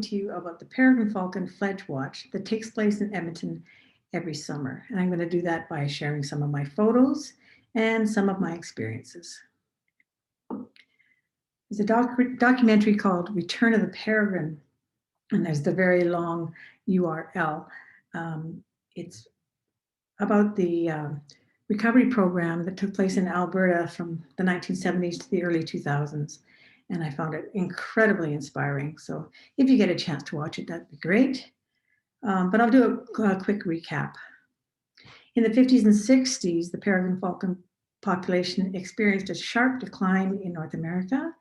to you about the Peregrine Falcon FledgeWatch that takes place in Edmonton every summer. And I'm going to do that by sharing some of my photos and some of my experiences. There's a documentary called Return of the Peregrine, and there's the very long URL. It's about the recovery program that took place in Alberta from the 1970s to the early 2000s. And I found it incredibly inspiring. So if you get a chance to watch it, that'd be great. But I'll do a quick recap. In the 50s and 60s, the peregrine falcon population experienced a sharp decline in North America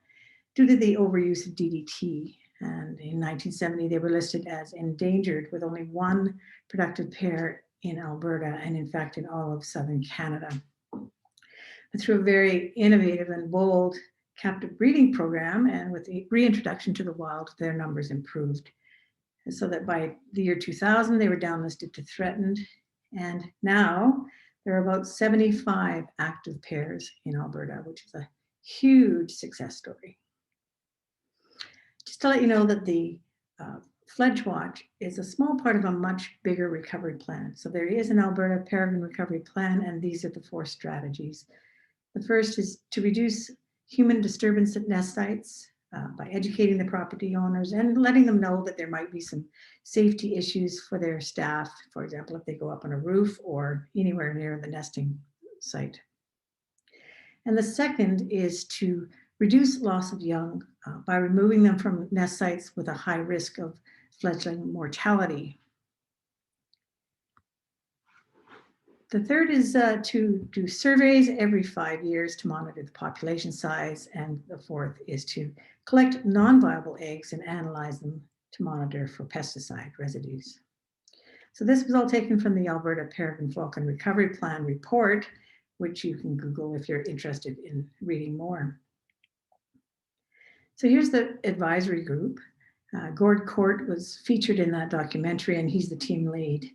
due to the overuse of DDT. And in 1970, they were listed as endangered with only one productive pair in Alberta and in fact in all of southern Canada. But through a very innovative and bold captive breeding program and with the reintroduction to the wild, their numbers improved. And so that by the year 2000, they were downlisted to threatened. And now there are about 75 active pairs in Alberta, which is a huge success story. Just to let you know that the FledgeWatch is a small part of a much bigger recovery plan. So there is an Alberta Peregrine Recovery Plan, and these are the 4 strategies. The first is to reduce human disturbance at nest sites by educating the property owners and letting them know that there might be some safety issues for their staff, for example, if they go up on a roof or anywhere near the nesting site. And the second is to reduce loss of young by removing them from nest sites with a high risk of fledgling mortality. The third is to do surveys every 5 years to monitor the population size. And the fourth is to collect non-viable eggs and analyze them to monitor for pesticide residues. So this was all taken from the Alberta Peregrine Falcon Recovery Plan report, which you can Google if you're interested in reading more. So here's the advisory group. Gord Court was featured in that documentary, and he's the team lead.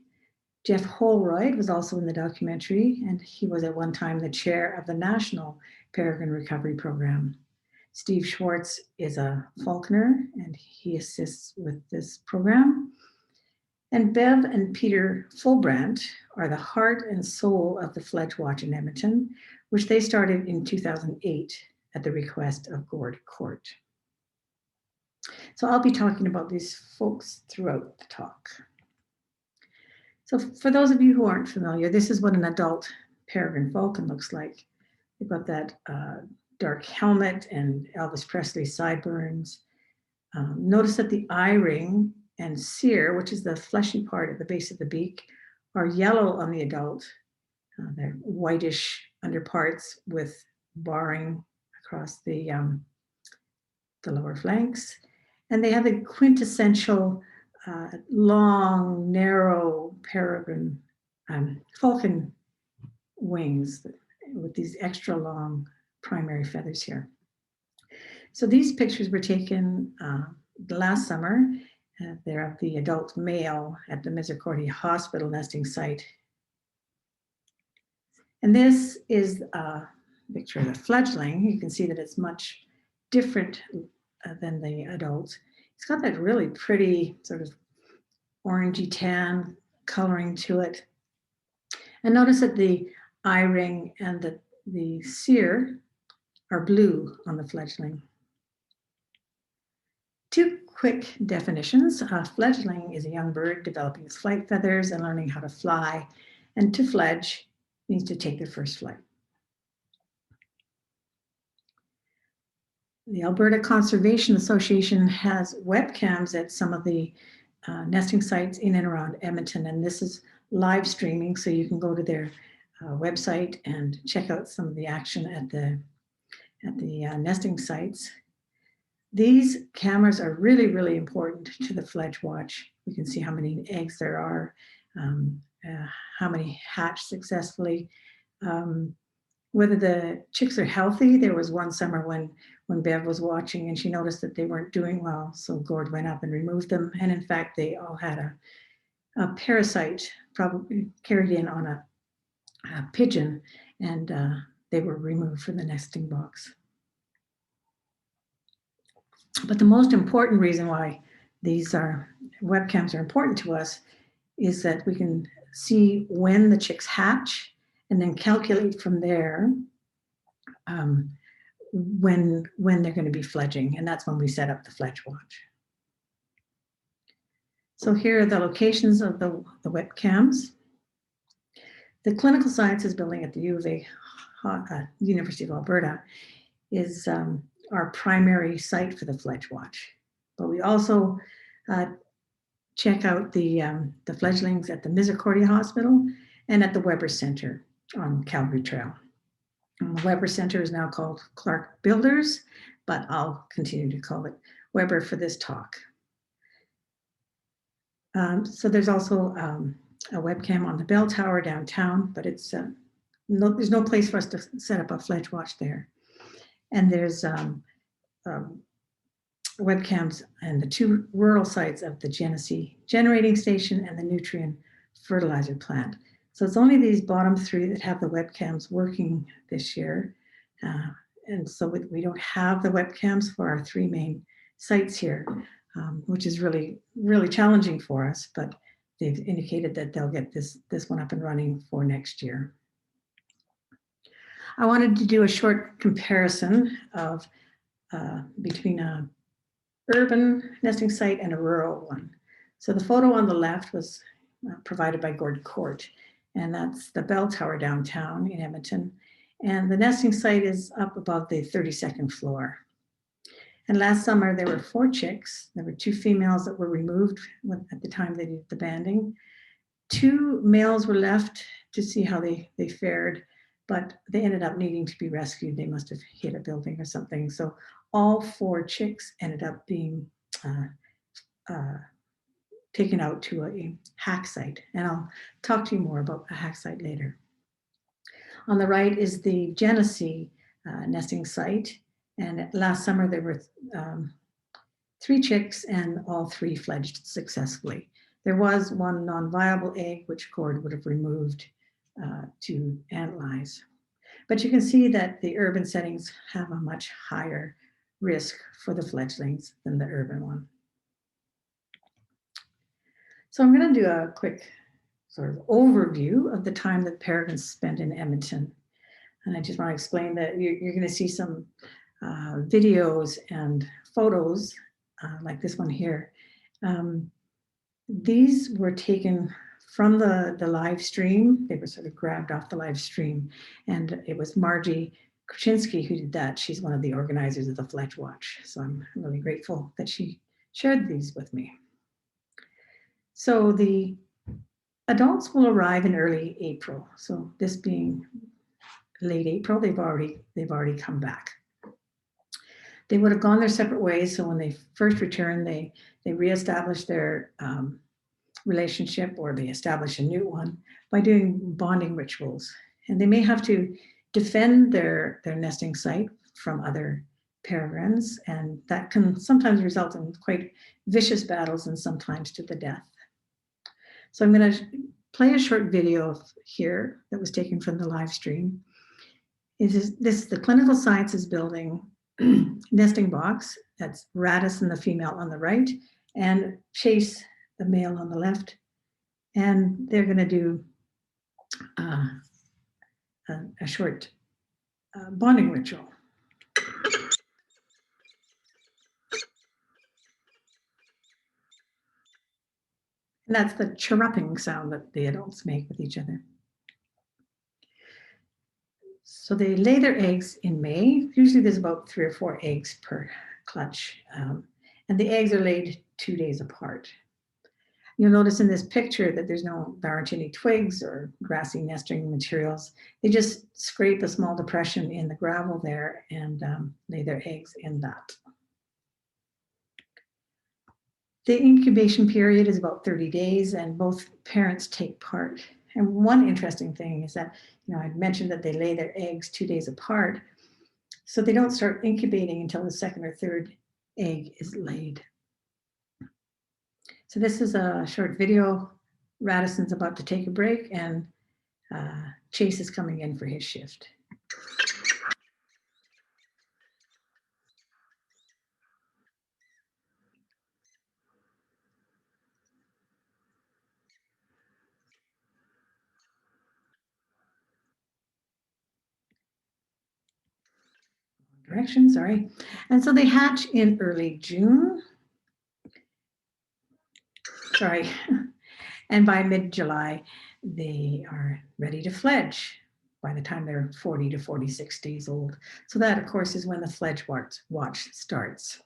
Jeff Holroyd was also in the documentary, and he was at one time the chair of the National Peregrine Recovery Program. Steve Schwartz is a falconer, and he assists with this program. And Bev and Peter Fulbrandt are the heart and soul of the FledgeWatch in Edmonton, which they started in 2008 at the request of Gord Court. So I'll be talking about these folks throughout the talk. So for those of you who aren't familiar, this is what an adult peregrine falcon looks like. They've got that dark helmet and Elvis Presley sideburns. Notice that the eye ring and cere, which is the fleshy part at the base of the beak, are yellow on the adult. They're whitish underparts with barring across the lower flanks. And they have the quintessential long, narrow peregrine falcon wings with these extra long primary feathers here. So these pictures were taken last summer. They're of the adult male at the Misericordia Hospital nesting site. And this is a picture of the fledgling. You can see that it's much different than the adult. It's got that really pretty sort of orangey tan coloring to it. And notice that the eye ring and the cere are blue on the fledgling. 2 quick definitions. A fledgling is a young bird developing its flight feathers and learning how to fly. And to fledge means to take their first flight. The Alberta Conservation Association has webcams at some of the nesting sites in and around Edmonton, and this is live streaming, so you can go to their website and check out some of the action at the nesting sites. These cameras are really, really important to the FledgeWatch. We can see how many eggs there are, how many hatch successfully, whether the chicks are healthy. There was one summer when Bev was watching and she noticed that they weren't doing well. So Gord went up and removed them. And in fact, they all had a parasite probably carried in on a pigeon, and they were removed from the nesting box. But the most important reason why these webcams are important to us is that we can see when the chicks hatch and then calculate from there when they're going to be fledging, and that's when we set up the FledgeWatch. So here are the locations of the webcams. The Clinical Sciences Building at the U of A, University of Alberta, is our primary site for the FledgeWatch. But we also check out the fledglings at the Misericordia Hospital and at the Weber Center on Calgary Trail. And the Weber Center is now called Clark Builders, but I'll continue to call it Weber for this talk. So there's also a webcam on the bell tower downtown, but it's there's no place for us to set up a FledgeWatch there. And there's webcams and the two rural sites of the Genesee generating station and the Nutrien fertilizer plant. So it's only these bottom three that have the webcams working this year. And so we don't have the webcams for our three main sites here, which is really, really challenging for us, but they've indicated that they'll get this one up and running for next year. I wanted to do a short comparison of between a urban nesting site and a rural one. So the photo on the left was provided by Gordon Court, and that's the bell tower downtown in Edmonton. And the nesting site is up above the 32nd floor. And last summer, there were 4 chicks. There were 2 females that were removed at the time they did the banding. 2 males were left to see how they fared, but they ended up needing to be rescued. They must have hit a building or something. So all 4 chicks ended up being taken out to a hack site. And I'll talk to you more about a hack site later. On the right is the Genesee nesting site. And last summer, there were 3 chicks and all 3 fledged successfully. There was 1 non-viable egg, which Gord would have removed to analyze. But you can see that the urban settings have a much higher risk for the fledglings than the urban one. So I'm going to do a quick sort of overview of the time that Peregrine spent in Edmonton. And I just want to explain that you're going to see some videos and photos like this one here. These were taken from the live stream. They were sort of grabbed off the live stream. And it was Margie Krasinski who did that. She's one of the organizers of the FledgeWatch. So I'm really grateful that she shared these with me. So the adults will arrive in early April. So this being late April, they've already come back. They would have gone their separate ways. So when they first returned, they reestablished their relationship, or they establish a new one by doing bonding rituals. And they may have to defend their nesting site from other peregrines, and that can sometimes result in quite vicious battles and sometimes to the death. So I'm going to play a short video here that was taken from the live stream. This is the Clinical Sciences Building nesting box. That's Radisson, the female, on the right, and Chase, the male, on the left. And they're going to do a short bonding ritual. And that's the chirruping sound that the adults make with each other. So they lay their eggs in May. Usually there's about 3 or 4 eggs per clutch. And the eggs are laid 2 days apart. You'll notice in this picture that there aren't any twigs or grassy nesting materials. They just scrape a small depression in the gravel there and lay their eggs in that. The incubation period is about 30 days, and both parents take part. And one interesting thing is that, I mentioned that they lay their eggs 2 days apart, so they don't start incubating until the 2nd or 3rd egg is laid. So this is a short video. Radisson's about to take a break, and Chase is coming in for his shift. correction, sorry. And so they hatch in early June. Sorry. And by mid-July, they are ready to fledge by the time they're 40 to 46 days old. So that, of course, is when the FledgeWatch starts.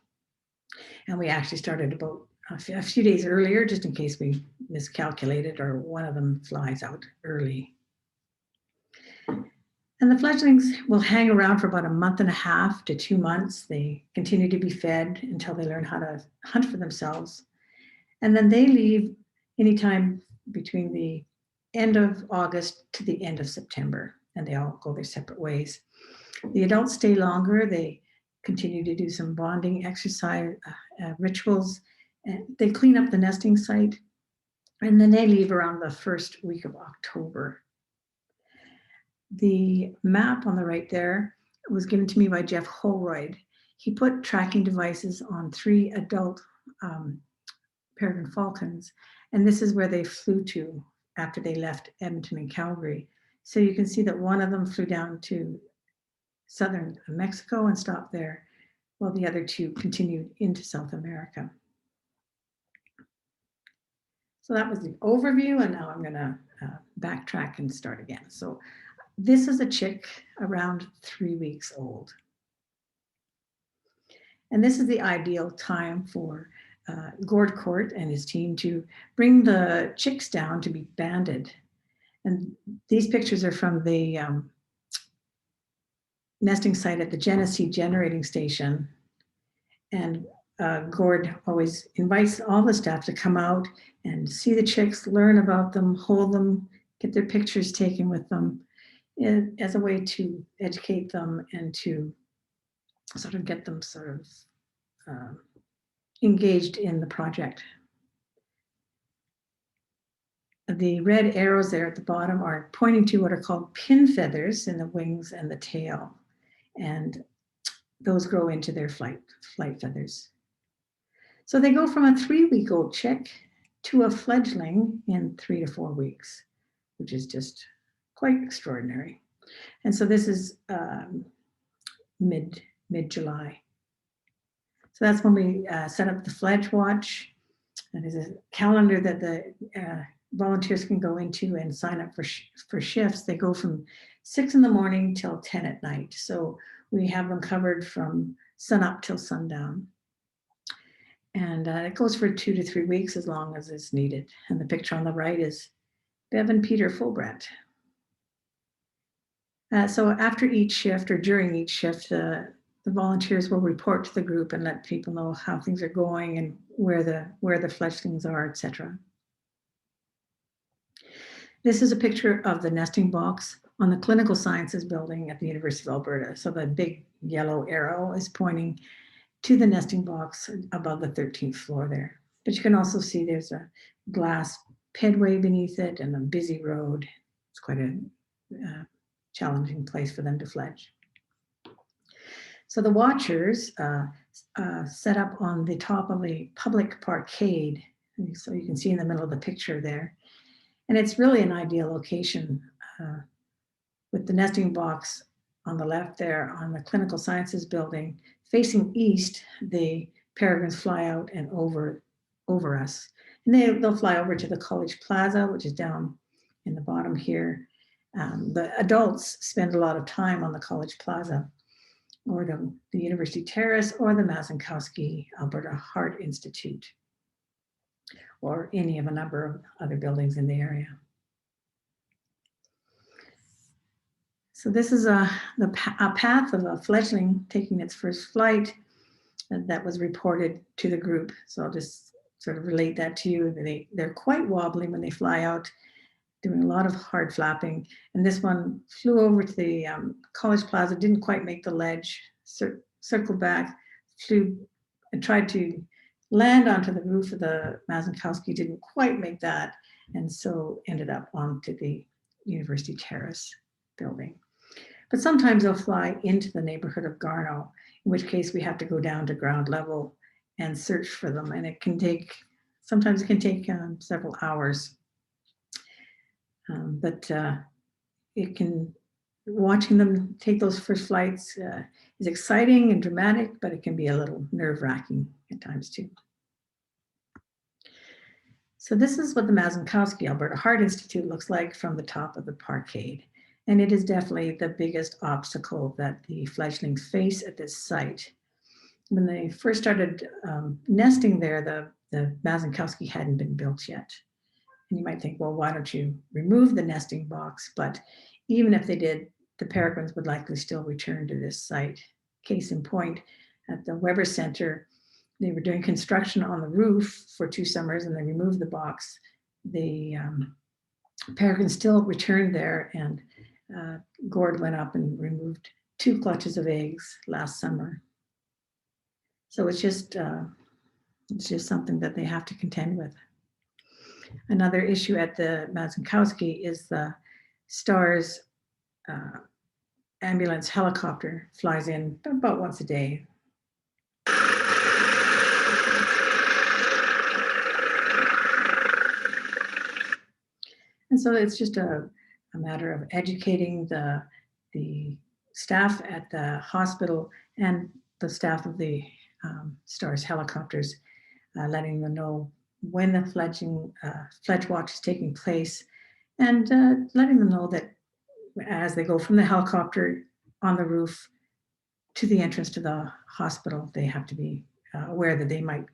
And we actually started about a few days earlier, just in case we miscalculated or one of them flies out early. And the fledglings will hang around for about a month and a half to 2 months. They continue to be fed until they learn how to hunt for themselves. And then they leave anytime between the end of August to the end of September, and they all go their separate ways. The adults stay longer. They continue to do some bonding exercise rituals. And they clean up the nesting site, and then they leave around the first week of October. The map on the right there was given to me by Jeff Holroyd. He put tracking devices on 3 adult Peregrine Falcons, and this is where they flew to after they left Edmonton and Calgary. So you can see that one of them flew down to southern Mexico and stopped there, while the other 2 continued into South America. So that was the overview, and now I'm going to backtrack and start again. So this is a chick around 3 weeks old. And this is the ideal time for Gord Court and his team to bring the chicks down to be banded. And these pictures are from the nesting site at the Genesee Generating Station. And Gord always invites all the staff to come out and see the chicks, learn about them, hold them, get their pictures taken with them as a way to educate them and to sort of get them sort of engaged in the project. The red arrows there at the bottom are pointing to what are called pin feathers in the wings and the tail. And those grow into their flight feathers. So they go from a 3-week-old chick to a fledgling in 3 to 4 weeks, which is just quite extraordinary. And so this is mid-July. So that's when we set up the FledgeWatch. And there's a calendar that the volunteers can go into and sign up for shifts. They go from 6 in the morning till 10 at night. So we have them covered from sun up till sundown. And it goes for 2 to 3 weeks as long as it's needed. And the picture on the right is Bev and Peter Fulbrat. So after each shift or during each shift, the volunteers will report to the group and let people know how things are going and where the fledglings are, etc. This is a picture of the nesting box on the Clinical Sciences building at the University of Alberta. So the big yellow arrow is pointing to the nesting box above the 13th floor there. But you can also see there's a glass pedway beneath it and a busy road. It's quite a challenging place for them to fledge. So the watchers set up on the top of a public parkade. So you can see in the middle of the picture there. And it's really an ideal location with the nesting box on the left there on the Clinical Sciences building. Facing east, the peregrines fly out and over us. And they'll fly over to the College Plaza, which is down in the bottom here. The adults spend a lot of time on the College Plaza or the University Terrace or the Mazankowski Alberta Heart Institute or any of a number of other buildings in the area. So this is a path of a fledgling taking its first flight that was reported to the group. So I'll just sort of relate that to you. They're quite wobbly when they fly out, doing a lot of hard flapping. And this one flew over to the College Plaza, didn't quite make the ledge, circled back, flew and tried to land onto the roof of the Mazankowski, didn't quite make that, and so ended up onto the University Terrace building. But sometimes they'll fly into the neighborhood of Garneau, in which case we have to go down to ground level and search for them. And sometimes it can take several hours. But it can watching them take those first flights is exciting and dramatic, but it can be a little nerve-wracking at times too. So this is what the Mazankowski Alberta Heart Institute looks like from the top of the parkade. And it is definitely the biggest obstacle that the fledglings face at this site. When they first started nesting there, the Mazankowski hadn't been built yet. And you might think, well, why don't you remove the nesting box? But even if they did, the peregrines would likely still return to this site. Case in point, at the Weber Center, they were doing construction on the roof for 2 summers and they removed the box. The peregrines still returned there, and Gord went up and removed 2 clutches of eggs last summer. So it's just something that they have to contend with. Another issue at the Mazankowski is the STARS ambulance helicopter flies in about once a day. And so it's just a matter of educating the staff at the hospital and the staff of the STARS helicopters, letting them know when the FledgeWatch is taking place, and letting them know that as they go from the helicopter on the roof to the entrance to the hospital, they have to be aware that they might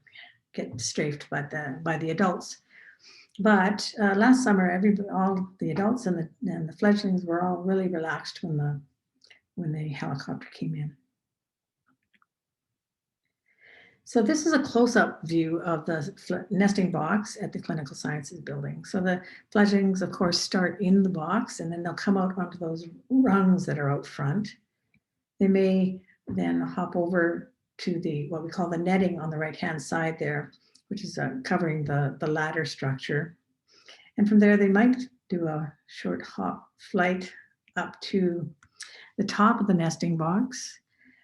get strafed by the adults. But last summer, all the adults and the fledglings were all really relaxed when the helicopter came in. So this is a close-up view of the nesting box at the Clinical Sciences building. So the fledglings, of course, start in the box, and then they'll come out onto those rungs that are out front. They may then hop over to what we call the netting on the right-hand side there, which is covering the ladder structure. And from there, they might do a short hop flight up to the top of the nesting box,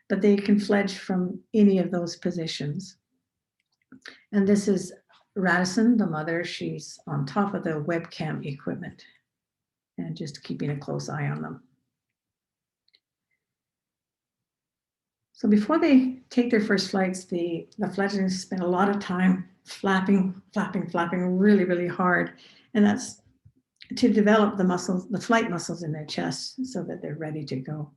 but they can fledge from any of those positions. And this is Radisson, the mother. She's on top of the webcam equipment and just keeping a close eye on them. So before they take their first flights, the fledglings spend a lot of time flapping really, really hard. And that's to develop the muscles, the flight muscles in their chest so that they're ready to go.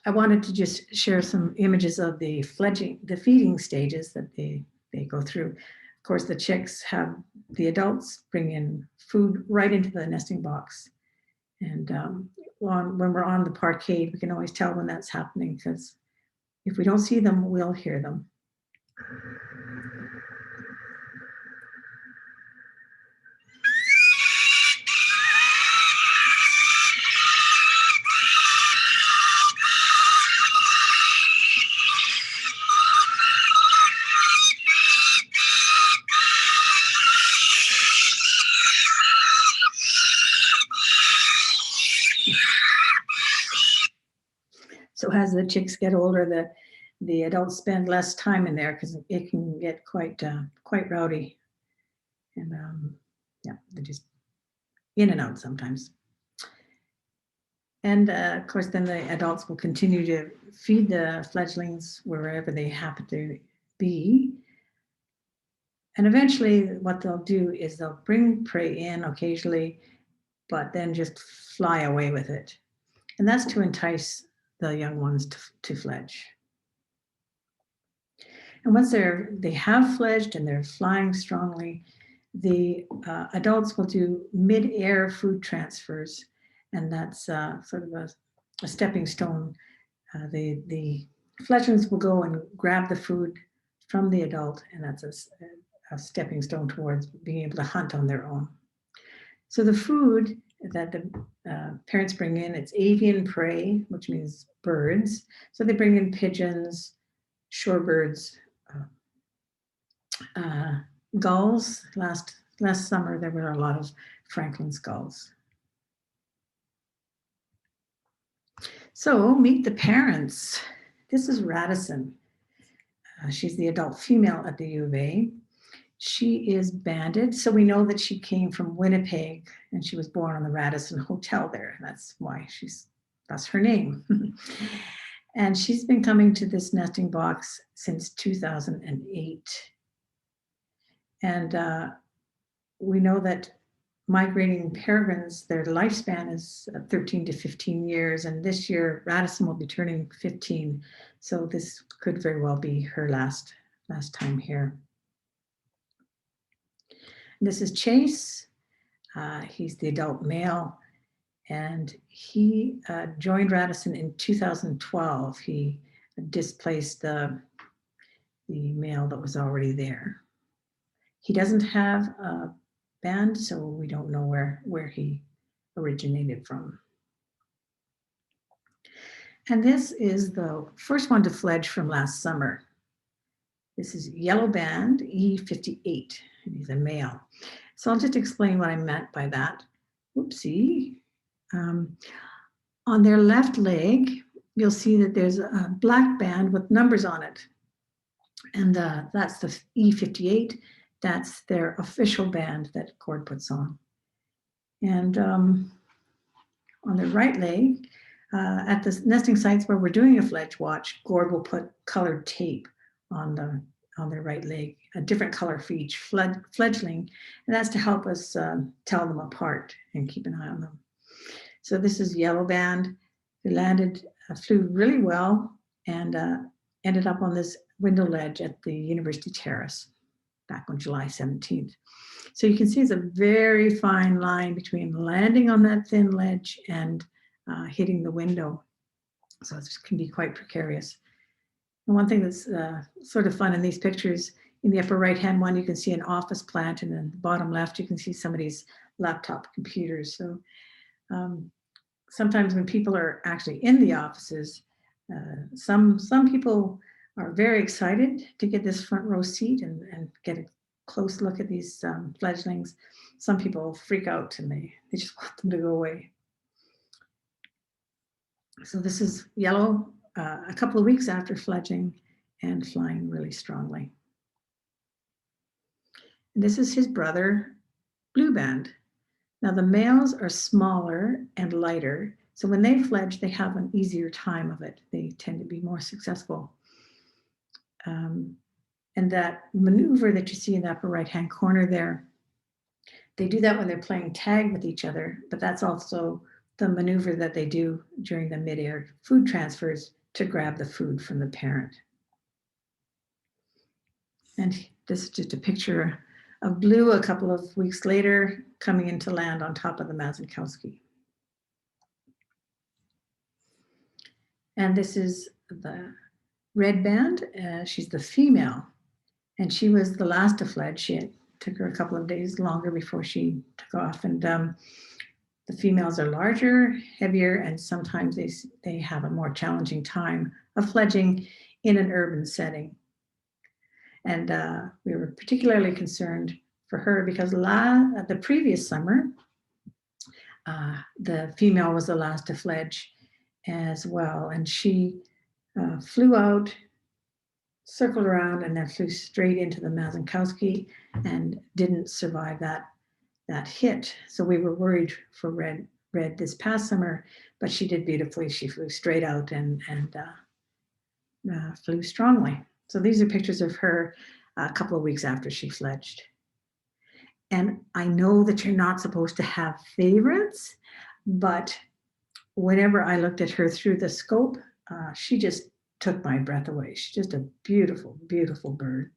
I wanted to just share some images of the feeding stages that they go through. Of course, the chicks have the adults bring in food right into the nesting box. And when we're on the parkade, we can always tell when that's happening, because if we don't see them, we'll hear them. So as the chicks get older, the adults spend less time in there because it can get quite rowdy, and yeah, they're just in and out sometimes. And of course, then the adults will continue to feed the fledglings wherever they happen to be. And eventually, what they'll do is they'll bring prey in occasionally, but then just fly away with it, and that's to entice the young ones to fledge. And once they have fledged and they're flying strongly, the adults will do mid-air food transfers, and that's sort of a stepping stone. The fledglings will go and grab the food from the adult, and that's a stepping stone towards being able to hunt on their own. So the food that the parents bring in, it's avian prey, which means birds. So they bring in pigeons, shorebirds, gulls. Last summer, there were a lot of Franklin's gulls. So meet the parents. This is Radisson. She's the adult female at the U of A. She is banded, so we know that she came from Winnipeg and she was born on the Radisson Hotel there. That's why that's her name. And she's been coming to this nesting box since 2008. And we know that migrating peregrines, their lifespan is 13 to 15 years. And this year, Radisson will be turning 15. So this could very well be her last time here. This is Chase. He's the adult male, and he joined Radisson in 2012. He displaced the male that was already there. He doesn't have a band, so we don't know where he originated from. And this is the first one to fledge from last summer. This is yellow band E58, and he's a male. So I'll just explain what I meant by that. Whoopsie. On their left leg, you'll see that there's a black band with numbers on it. And that's the E58. That's their official band that Gord puts on. And on the right leg, at the nesting sites where we're doing a FledgeWatch, Gord will put colored tape on their right leg, a different color for each fledgling, and that's to help us tell them apart and keep an eye on them. So this is yellow band, who flew really well, and ended up on this window ledge at the University Terrace back on July 17th. So you can see it's a very fine line between landing on that thin ledge and hitting the window. So it can be quite precarious. And one thing that's sort of fun in these pictures, in the upper right-hand one, you can see an office plant, and then the bottom left, you can see somebody's laptop computers. So sometimes when people are actually in the offices, some people are very excited to get this front row seat and get a close look at these fledglings. Some people freak out and they just want them to go away. So this is yellow, a couple of weeks after fledging and flying really strongly. And this is his brother, blue band. Now the males are smaller and lighter, so when they fledge, they have an easier time of it. They tend to be more successful. And that maneuver that you see in the upper right-hand corner there, they do that when they're playing tag with each other, but that's also the maneuver that they do during the mid-air food transfers to grab the food from the parent. And this is just a picture of Blue a couple of weeks later coming into land on top of the Mazankowski. And this is the red band. She's the female, and she was the last to fledge. It took her a couple of days longer before she took off. And the females are larger, heavier, and sometimes they have a more challenging time of fledging in an urban setting. And we were particularly concerned for her because the previous summer, the female was the last to fledge as well. And she flew out, circled around, and then flew straight into the Mazankowski and didn't survive that hit. So we were worried for Red this past summer, but she did beautifully. She flew straight out and flew strongly. So these are pictures of her a couple of weeks after she fledged. And I know that you're not supposed to have favorites, but whenever I looked at her through the scope, she just took my breath away. She's just a beautiful, beautiful bird.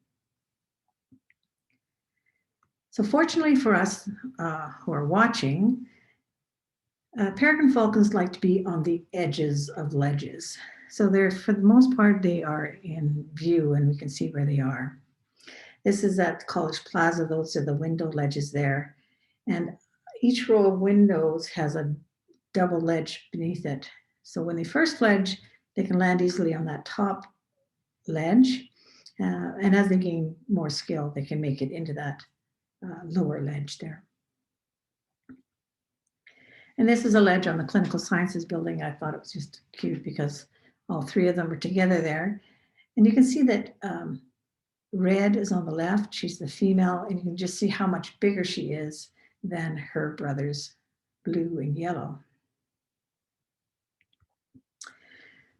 So fortunately for us who are watching, peregrine falcons like to be on the edges of ledges. So they're, for the most part, they are in view and we can see where they are. This is at College Plaza. Those are the window ledges there. And each row of windows has a double ledge beneath it. So when they first fledge, they can land easily on that top ledge. And as they gain more skill, they can make it into that lower ledge there. And this is a ledge on the Clinical Sciences building. I thought it was just cute because all three of them are together there. And you can see that red is on the left. She's the female, and you can just see how much bigger she is than her brothers, blue and yellow.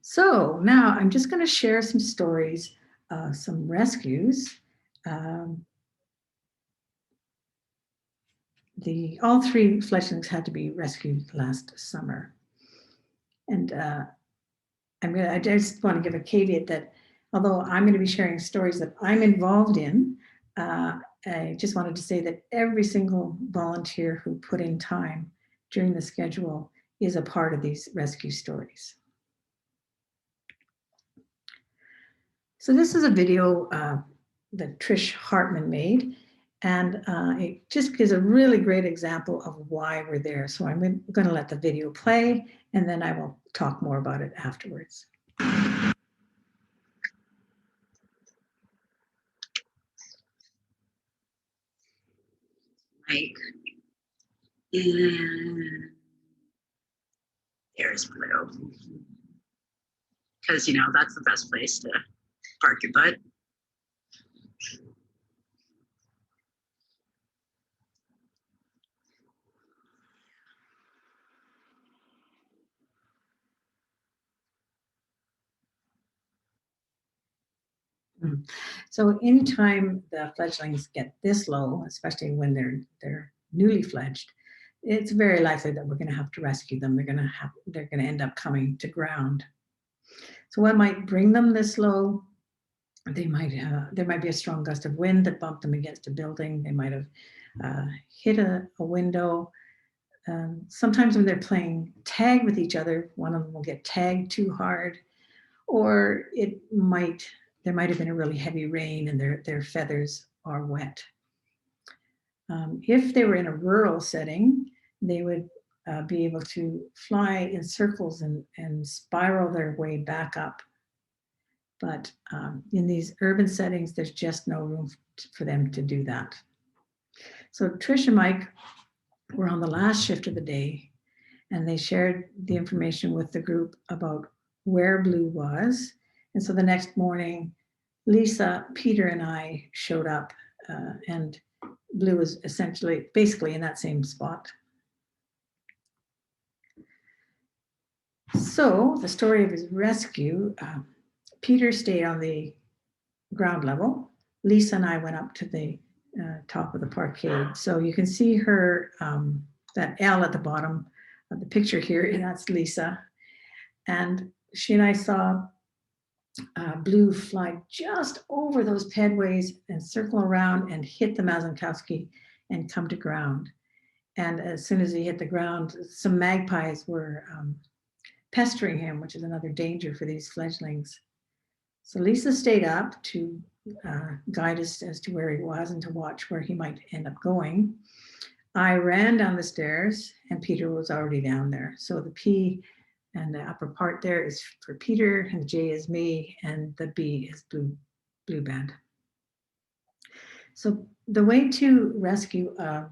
So now I'm just going to share some stories, some rescues. All three fledglings had to be rescued last summer. And I just want to give a caveat that although I'm going to be sharing stories that I'm involved in, I just wanted to say that every single volunteer who put in time during the schedule is a part of these rescue stories. So this is a video that Trish Hartman made, and it just gives a really great example of why we're there. So I'm going to let the video play, and then I will talk more about it afterwards. Mike, and there's Blue. Because, you know, that's the best place to park your butt. So anytime the fledglings get this low, especially when they're newly fledged, it's very likely that we're going to have to rescue them. They're going to end up coming to ground. So what might bring them this low? There might be a strong gust of wind that bumped them against a building. They might have hit a window. Sometimes when they're playing tag with each other, one of them will get tagged too hard, or there might have been a really heavy rain and their feathers are wet. If they were in a rural setting, they would be able to fly in circles and spiral their way back up. But in these urban settings, there's just no room for them to do that. So Trish and Mike were on the last shift of the day, and they shared the information with the group about where Blue was. And so the next morning, Lisa, Peter, and I showed up, and Blue was basically in that same spot. So the story of his rescue, Peter stayed on the ground level. Lisa and I went up to the top of the parkade. So you can see her, that L at the bottom of the picture here, and that's Lisa. And she and I saw Blue fly just over those pedways and circle around and hit the Mazankowski and come to ground. And as soon as he hit the ground, some magpies were pestering him, which is another danger for these fledglings. So Lisa stayed up to guide us as to where he was and to watch where he might end up going. I ran down the stairs and Peter was already down there. So the P and the upper part there is for Peter, and the J is me, and the B is Blue Band. So the way to rescue a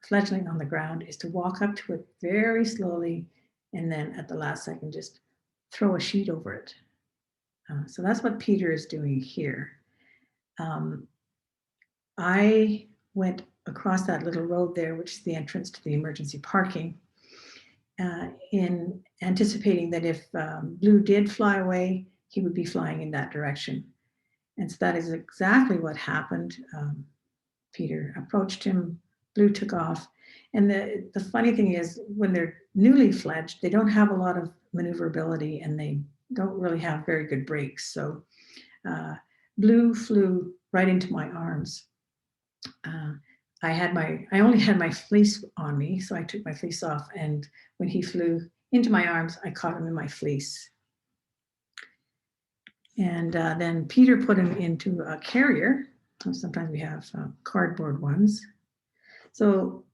fledgling on the ground is to walk up to it very slowly, and then at the last second, just throw a sheet over it. So that's what Peter is doing here. I went across that little road there, which is the entrance to the emergency parking, in anticipating that if Blue did fly away, he would be flying in that direction. And so that is exactly what happened. Peter approached him, Blue took off. And the funny thing is, when they're newly fledged, they don't have a lot of maneuverability and they don't really have very good brakes. So Blue flew right into my arms. I only had my fleece on me, so I took my fleece off, and when he flew into my arms, I caught him in my fleece. And then Peter put him into a carrier. Sometimes we have cardboard ones. So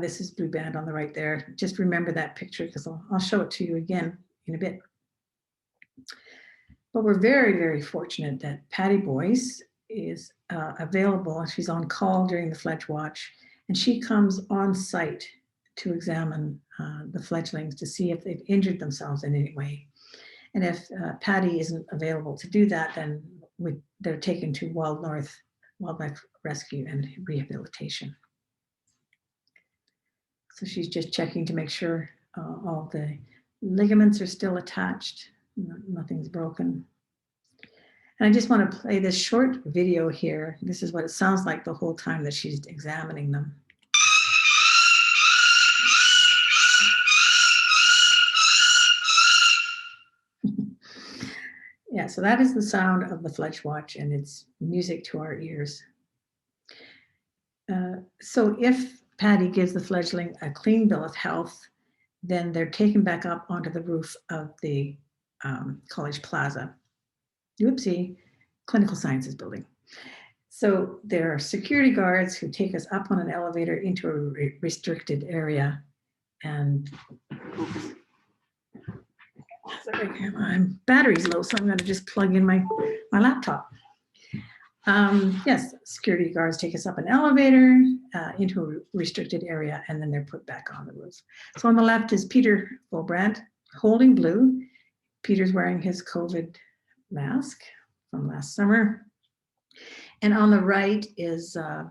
this is Blue Band on the right there. Just remember that picture because I'll show it to you again in a bit. But we're very, very fortunate that Patty Boyce is available. She's on call during the FledgeWatch, and she comes on site to examine the fledglings to see if they've injured themselves in any way. And if Patty isn't available to do that, then they're taken to Wildlife Rescue and Rehabilitation. So she's just checking to make sure all the ligaments are still attached, nothing's broken. And I just want to play this short video here. This is what it sounds like the whole time that she's examining them. Yeah, so that is the sound of the FledgeWatch, and it's music to our ears. So if Patty gives the fledgling a clean bill of health, then they're taken back up onto the roof of the College Plaza. Oopsie, Clinical Sciences building. So there are security guards who take us up on an elevator into a restricted area. And sorry, my battery's low, so I'm going to just plug in my laptop. Yes, security guards take us up an elevator into a restricted area, and then they're put back on the roof. So on the left is Peter Fulbrandt holding Blue. Peter's wearing his COVID mask from last summer. And on the right is a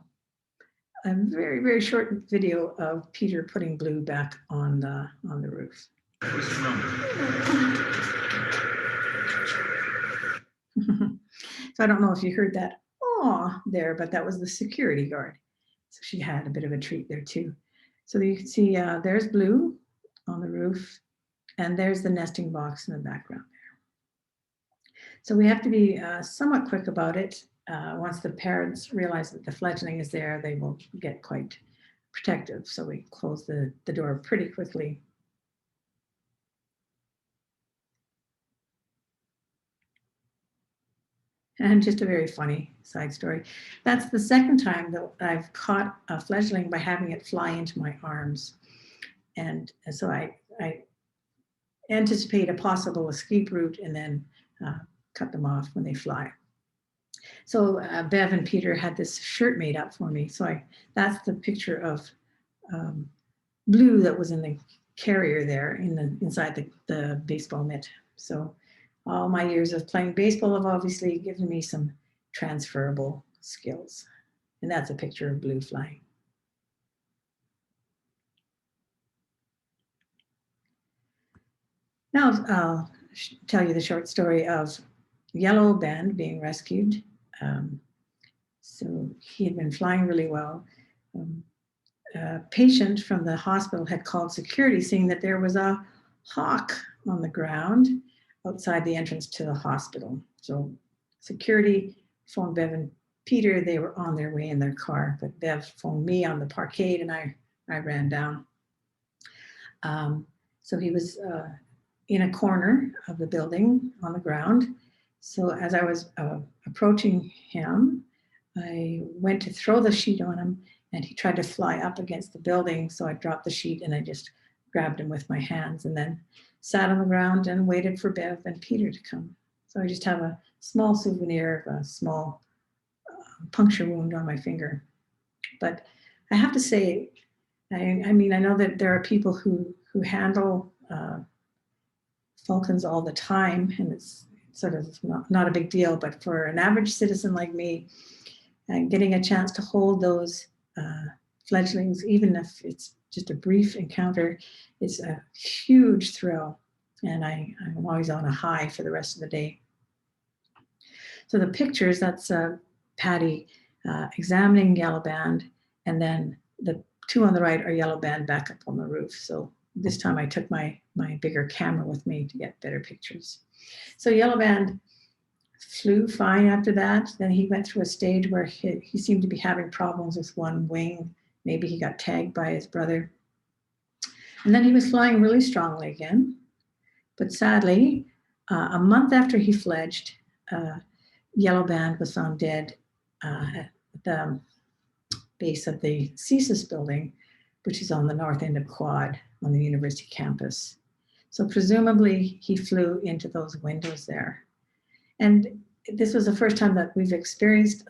very, very short video of Peter putting Blue back on the roof. So I don't know if you heard that "aw" there, but that was the security guard. So she had a bit of a treat there too. So you can see there's Blue on the roof, and there's the nesting box in the background there. So we have to be somewhat quick about it. Once the parents realize that the fledgling is there, they will get quite protective. So we close the door pretty quickly. And just a very funny side story. That's the second time that I've caught a fledgling by having it fly into my arms. And so I anticipate a possible escape route and then cut them off when they fly. So Bev and Peter had this shirt made up for me. So that's the picture of Blue that was in the carrier there inside the baseball mitt. So all my years of playing baseball have obviously given me some transferable skills. And that's a picture of Blue flying. Now I'll tell you the short story of Yellow Band being rescued. So he had been flying really well. A patient from the hospital had called security saying that there was a hawk on the ground outside the entrance to the hospital. So security phoned Bev and Peter. They were on their way in their car, but Bev phoned me on the parkade, and I ran down. So he was in a corner of the building on the ground. So as I was approaching him, I went to throw the sheet on him, and he tried to fly up against the building. So I dropped the sheet and I just grabbed him with my hands and then sat on the ground and waited for Bev and Peter to come. So I just have a small souvenir of a small puncture wound on my finger. But I have to say, I mean, I know that there are people who handle falcons all the time, and it's sort of not a big deal, but for an average citizen like me, getting a chance to hold those fledglings, even if it's just a brief encounter, it's a huge thrill, and I'm always on a high for the rest of the day. So the pictures, that's Patty examining Yellow Band, and then the two on the right are Yellow Band back up on the roof. So this time I took my bigger camera with me to get better pictures. So Yellow Band flew fine after that. Then he went through a stage where he seemed to be having problems with one wing. Maybe he got tagged by his brother. And then he was flying really strongly again. But sadly, a month after he fledged, Yellow Band was found dead at the base of the CSIS building, which is on the north end of Quad on the university campus. So presumably he flew into those windows there. And this was the first time that we've experienced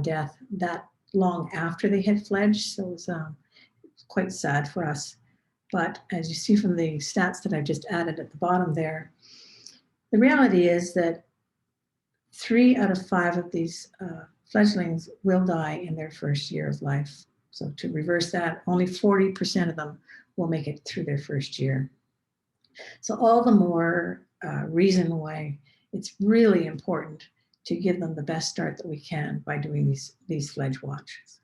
death that long after they had fledged. So it was quite sad for us. But as you see from the stats that I've just added at the bottom there, the reality is that 3 out of 5 of these fledglings will die in their first year of life. So to reverse that, only 40% of them will make it through their first year. So all the more reason why it's really important to give them the best start that we can by doing these FledgeWatches.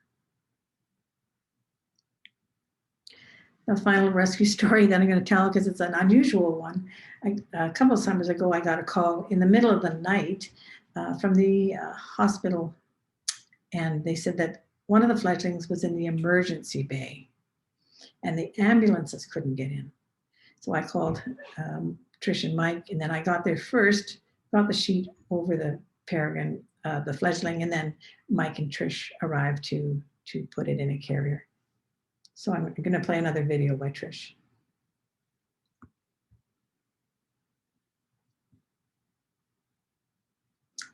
The final rescue story that I'm going to tell, because it's an unusual one. A couple of summers ago, I got a call in the middle of the night from the hospital, and they said that one of the fledglings was in the emergency bay, and the ambulances couldn't get in. So I called Trish and Mike, and then I got there first, got the sheet over the Peregrine, the fledgling, and then Mike and Trish arrived to put it in a carrier. So I'm going to play another video by Trish.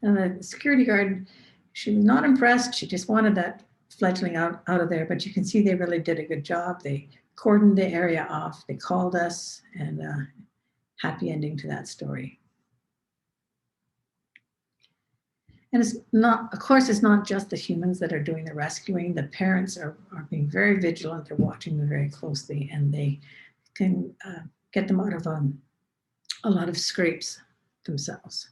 And the security guard, she was not impressed. She just wanted that fledgling out of there. But you can see they really did a good job. They cordoned the area off. They called us, and happy ending to that story. And it's not, of course, it's not just the humans that are doing the rescuing. The parents are being very vigilant. They're watching them very closely, and they can get them out of a lot of scrapes themselves.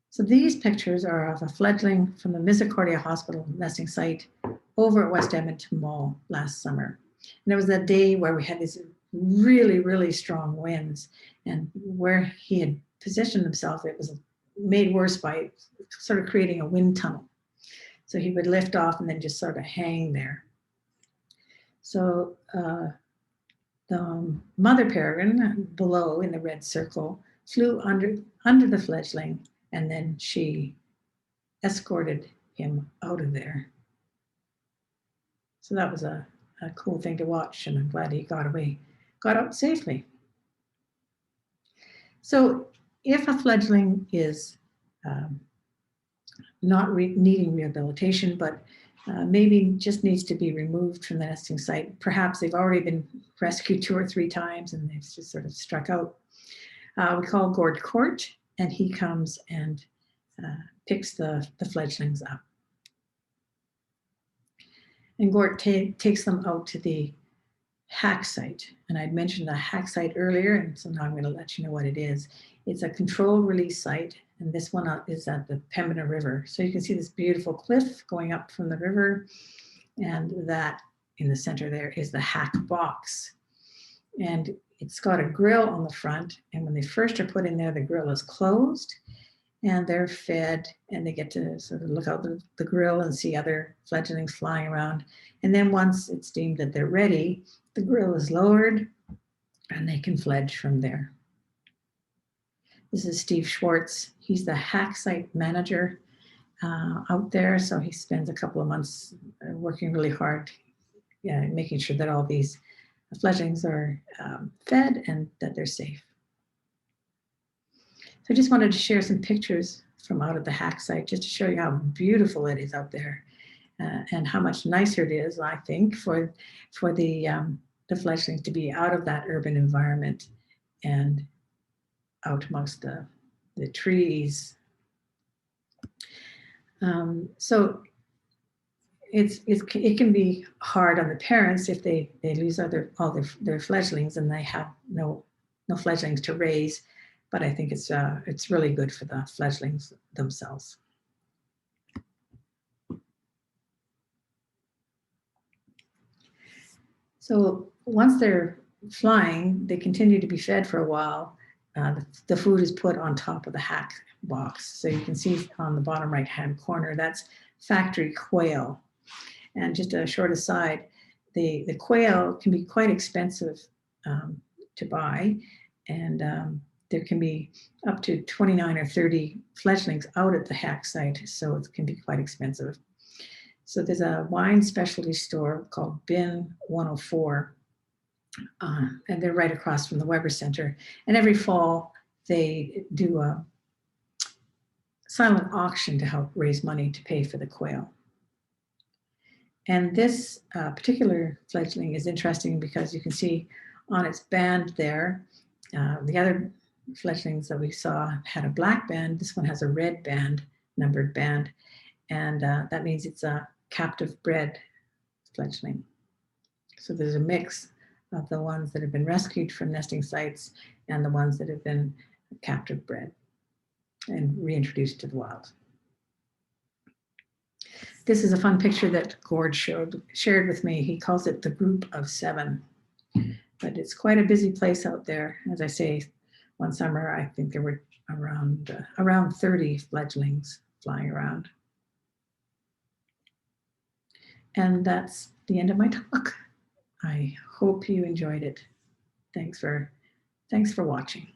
So these pictures are of a fledgling from the Misericordia Hospital nesting site over at West Edmonton Mall last summer. And it was that day where we had these really, really strong winds, and where he had positioned himself, it was made worse by sort of creating a wind tunnel. So he would lift off and then just sort of hang there. So the mother peregrine below in the red circle flew under the fledgling, and then she escorted him out of there. So that was a cool thing to watch, and I'm glad he got out safely. So if a fledgling is not needing rehabilitation, but maybe just needs to be removed from the nesting site, perhaps they've already been rescued 2 or 3 times and they've just sort of struck out, we call Gord Court, and he comes and picks the fledglings up. And Gord takes them out to the hack site. And I'd mentioned the hack site earlier, and so now I'm going to let you know what it is. It's a controlled release site, and this one is at the Pembina River. So you can see this beautiful cliff going up from the river, and that in the center there is the hack box. And it's got a grill on the front, and when they first are put in there, the grill is closed, and they're fed, and they get to sort of look out the grill and see other fledglings flying around. And then once it's deemed that they're ready, the grill is lowered, and they can fledge from there. This is Steve Schwartz. He's the hack site manager out there, so he spends a couple of months working really hard, making sure that all these fledglings are fed and that they're safe. So I just wanted to share some pictures from out of the hack site just to show you how beautiful it is out there, and how much nicer it is, I think, for the fledglings to be out of that urban environment and out amongst the trees. So it can be hard on the parents if they lose all their fledglings and they have no fledglings to raise. But I think it's really good for the fledglings themselves. So once they're flying, they continue to be fed for a while. The food is put on top of the hack box. So you can see on the bottom right-hand corner, that's factory quail. And just a short aside, the quail can be quite expensive to buy, and there can be up to 29 or 30 fledglings out at the hack site, so it can be quite expensive. So there's a wine specialty store called Bin 104, and they're right across from the Weber Center. And every fall, they do a silent auction to help raise money to pay for the quail. And this particular fledgling is interesting because you can see on its band there, the other fledglings that we saw had a black band. This one has a red band numbered band. And that means it's a captive bred fledgling. So there's a mix of the ones that have been rescued from nesting sites and the ones that have been captive bred and reintroduced to the wild. This is a fun picture that Gord shared with me. He calls it the group of 7. But it's quite a busy place out there. As I say, one summer, I think there were around 30 fledglings flying around. And that's the end of my talk. I hope you enjoyed it. Thanks for watching.